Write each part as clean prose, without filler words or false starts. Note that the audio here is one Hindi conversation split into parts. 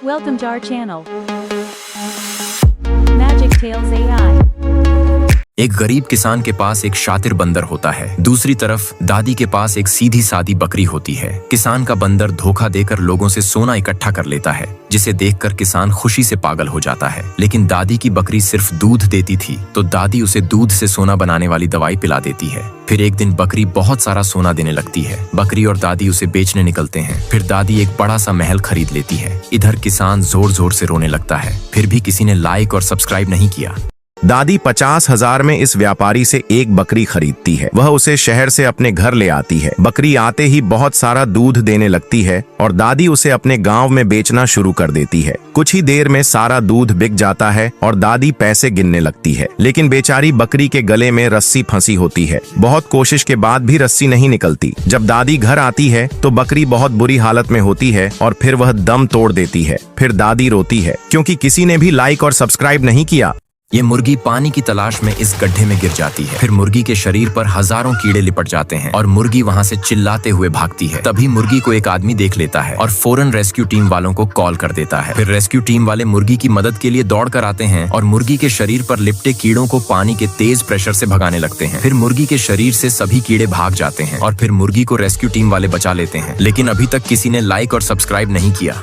Welcome to our channel. Magic Tales AI. एक गरीब किसान के पास एक शातिर बंदर होता है। दूसरी तरफ दादी के पास एक सीधी सादी बकरी होती है। किसान का बंदर धोखा देकर लोगों से सोना इकट्ठा कर लेता है, जिसे देखकर किसान खुशी से पागल हो जाता है। लेकिन दादी की बकरी सिर्फ दूध देती थी, तो दादी उसे दूध से सोना बनाने वाली दवाई पिला देती है। फिर एक दिन बकरी बहुत सारा सोना देने लगती है। बकरी और दादी उसे बेचने निकलते हैं। फिर दादी एक बड़ा सा महल खरीद लेती है। इधर किसान जोर जोर से रोने लगता है। फिर भी किसी ने लाइक और सब्सक्राइब नहीं किया। दादी 50,000 में इस व्यापारी से एक बकरी खरीदती है। वह उसे शहर से अपने घर ले आती है। बकरी आते ही बहुत सारा दूध देने लगती है और दादी उसे अपने गांव में बेचना शुरू कर देती है। कुछ ही देर में सारा दूध बिक जाता है और दादी पैसे गिनने लगती है। लेकिन बेचारी बकरी के गले में रस्सी फंसी होती है। बहुत कोशिश के बाद भी रस्सी नहीं निकलती। जब दादी घर आती है तो बकरी बहुत बुरी हालत में होती है और फिर वह दम तोड़ देती है। फिर दादी रोती है क्योंकि किसी ने भी लाइक और सब्सक्राइब नहीं किया। ये मुर्गी पानी की तलाश में इस गड्ढे में गिर जाती है। फिर मुर्गी के शरीर पर हजारों कीड़े लिपट जाते हैं और मुर्गी वहां से चिल्लाते हुए भागती है। तभी मुर्गी को एक आदमी देख लेता है और फौरन रेस्क्यू टीम वालों को कॉल कर देता है। फिर रेस्क्यू टीम वाले मुर्गी की मदद के लिए दौड़ कर आते हैं और मुर्गी के शरीर पर लिपटे कीड़ों को पानी के तेज प्रेशर से भगाने लगते हैं। फिर मुर्गी के शरीर से सभी कीड़े भाग जाते हैं और फिर मुर्गी को रेस्क्यू टीम वाले बचा लेते हैं। लेकिन अभी तक किसी ने लाइक और सब्सक्राइब नहीं किया।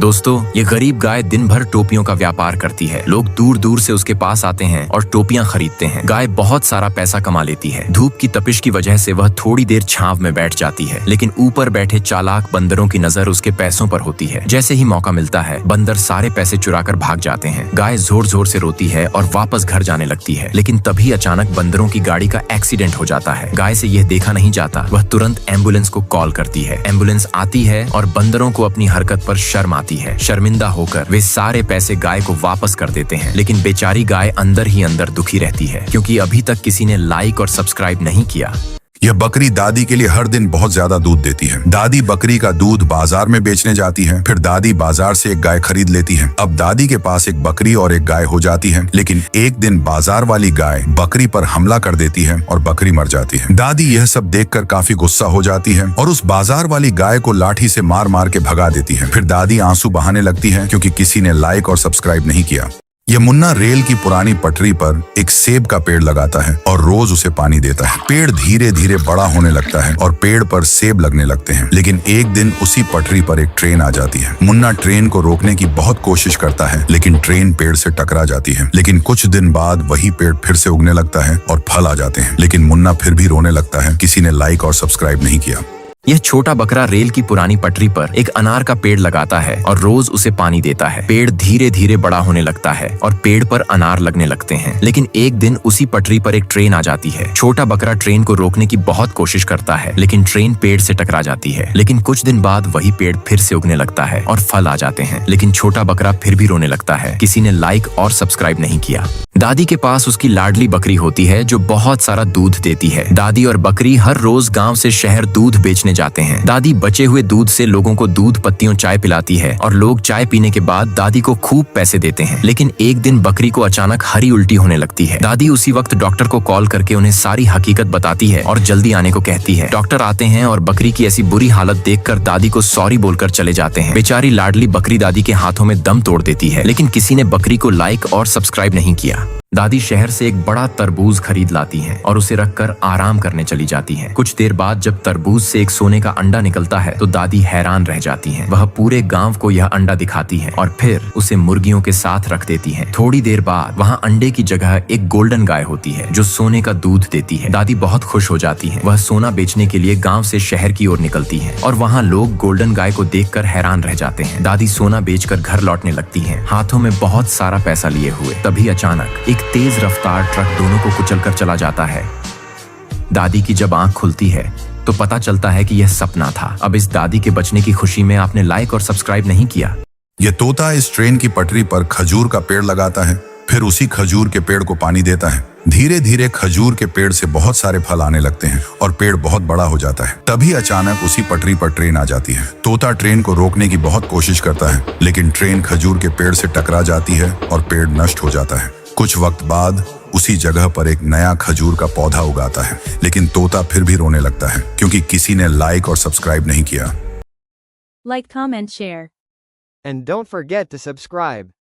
दोस्तों, ये गरीब गाय दिन भर टोपियों का व्यापार करती है। लोग दूर दूर से उसके पास आते हैं और टोपियां खरीदते हैं। गाय बहुत सारा पैसा कमा लेती है। धूप की तपिश की वजह से वह थोड़ी देर छांव में बैठ जाती है, लेकिन ऊपर बैठे चालाक बंदरों की नजर उसके पैसों पर होती है। जैसे ही मौका मिलता है, बंदर सारे पैसे चुराकर भाग जाते हैं। गाय जोर जोर से रोती है और वापस घर जाने लगती है। लेकिन तभी अचानक बंदरों की गाड़ी का एक्सीडेंट हो जाता है। गाय से यह देखा नहीं जाता। वह तुरंत एम्बुलेंस को कॉल करती है। एम्बुलेंस आती है और बंदरों को अपनी हरकत पर शर्म आती है। शर्मिंदा होकर वे सारे पैसे गाय को वापस कर देते हैं। लेकिन बेचारी गाय अंदर ही अंदर दुखी रहती है, क्योंकि अभी तक किसी ने लाइक और सब्सक्राइब नहीं किया। यह बकरी दादी के लिए हर दिन बहुत ज्यादा दूध देती है। दादी बकरी का दूध बाजार में बेचने जाती है। फिर दादी बाजार से एक गाय खरीद लेती है। अब दादी के पास एक बकरी और एक गाय हो जाती है। लेकिन एक दिन बाजार वाली गाय बकरी पर हमला कर देती है और बकरी मर जाती है। दादी यह सब देखकर काफी गुस्सा हो जाती है और उस बाजार वाली गाय को लाठी से मार मार के भगा देती है। फिर दादी आंसू बहाने लगती है क्योंकि किसी ने लाइक और सब्सक्राइब नहीं किया। यह मुन्ना रेल की पुरानी पटरी पर एक सेब का पेड़ लगाता है और रोज उसे पानी देता है। पेड़ धीरे धीरे बड़ा होने लगता है और पेड़ पर सेब लगने लगते हैं। लेकिन एक दिन उसी पटरी पर एक ट्रेन आ जाती है। मुन्ना ट्रेन को रोकने की बहुत कोशिश करता है, लेकिन ट्रेन पेड़ से टकरा जाती है। लेकिन कुछ दिन बाद वही पेड़ फिर से उगने लगता है और फल आ जाते हैं। लेकिन मुन्ना फिर भी रोने लगता है, किसी ने लाइक और सब्सक्राइब नहीं किया। यह छोटा बकरा रेल की पुरानी पटरी पर एक अनार का पेड़ लगाता है और रोज उसे पानी देता है। पेड़ धीरे धीरे बड़ा होने लगता है और पेड़ पर अनार लगने लगते हैं। लेकिन एक दिन उसी पटरी पर एक ट्रेन आ जाती है। छोटा बकरा ट्रेन को रोकने की बहुत कोशिश करता है, लेकिन ट्रेन पेड़ से टकरा जाती है। लेकिन कुछ दिन बाद वही पेड़ फिर से उगने लगता है और फल आ जाते हैं। लेकिन छोटा बकरा फिर भी रोने लगता है, किसी ने लाइक और सब्सक्राइब नहीं किया। दादी के पास उसकी लाडली बकरी होती है जो बहुत सारा दूध देती है। दादी और बकरी हर रोज गांव से शहर दूध बेचने जाते हैं। दादी बचे हुए दूध से लोगों को दूध पत्तियों चाय पिलाती है और लोग चाय पीने के बाद दादी को खूब पैसे देते हैं। लेकिन एक दिन बकरी को अचानक हरी उल्टी होने लगती है। दादी उसी वक्त डॉक्टर को कॉल करके उन्हें सारी हकीकत बताती है और जल्दी आने को कहती है। डॉक्टर आते हैं और बकरी की ऐसी बुरी हालत देखकर दादी को सॉरी बोलकर चले जाते हैं। बेचारी लाडली बकरी दादी के हाथों में दम तोड़ देती है, लेकिन किसी ने बकरी को लाइक और सब्सक्राइब नहीं किया। दादी शहर से एक बड़ा तरबूज खरीद लाती हैं और उसे रखकर आराम करने चली जाती हैं। कुछ देर बाद जब तरबूज से एक सोने का अंडा निकलता है तो दादी हैरान रह जाती हैं। वह पूरे गांव को यह अंडा दिखाती है और फिर उसे मुर्गियों के साथ रख देती हैं। थोड़ी देर बाद वहां अंडे की जगह एक गोल्डन गाय होती है जो सोने का दूध देती है। दादी बहुत खुश हो जाती है। वह सोना बेचने के लिए गाँव से शहर की ओर निकलती है और वहाँ लोग गोल्डन गाय को देखकर हैरान रह जाते हैं। दादी सोना बेचकर घर लौटने लगती है, हाथों में बहुत सारा पैसा लिए हुए। तभी अचानक एक तेज रफ्तार ट्रक दोनों को कुचलकर चला जाता है। दादी की जब आंख खुलती है तो पता चलता है कि यह सपना था। अब इस दादी के बचने की खुशी में आपने लाइक और सब्सक्राइब नहीं किया। यह तोता इस ट्रेन की पटरी पर खजूर का पेड़ लगाता है। फिर उसी खजूर के पेड़ को पानी देता है। धीरे धीरे खजूर के पेड़ से बहुत सारे फल आने लगते हैं और पेड़ बहुत बड़ा हो जाता है। तभी अचानक उसी पटरी पर ट्रेन आ जाती है। तोता ट्रेन को रोकने की बहुत कोशिश करता है, लेकिन ट्रेन खजूर के पेड़ से टकरा जाती है और पेड़ नष्ट हो जाता है। कुछ वक्त बाद उसी जगह पर एक नया खजूर का पौधा उगाता है, लेकिन तोता फिर भी रोने लगता है क्योंकि किसी ने लाइक और सब्सक्राइब नहीं किया। Like, comment, share. and don't forget to subscribe.